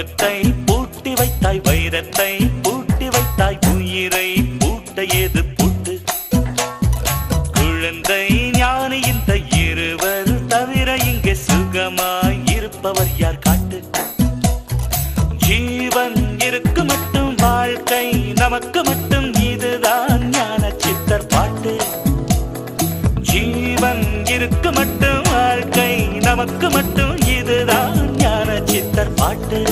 வைரத்தை பூட்டி வைத்தாய், வைரத்தை பூட்டி வைத்தாய், உயிரை பூட்ட ஏது பூட்டு? குழந்தை ஞானி இந்த இருவர் தவிர இங்கே சுகமாய் இருப்பவர் யார் காட்டு? ஜீவன் இருக்கு மட்டும் வாழ்க்கை நமக்கு மட்டும், இதுதான் ஞான சித்தர் பாட்டு. ஜீவன் இருக்கு மட்டும் வாழ்க்கை நமக்கு மட்டும், இதுதான் ஞான சித்தர் பாட்டு.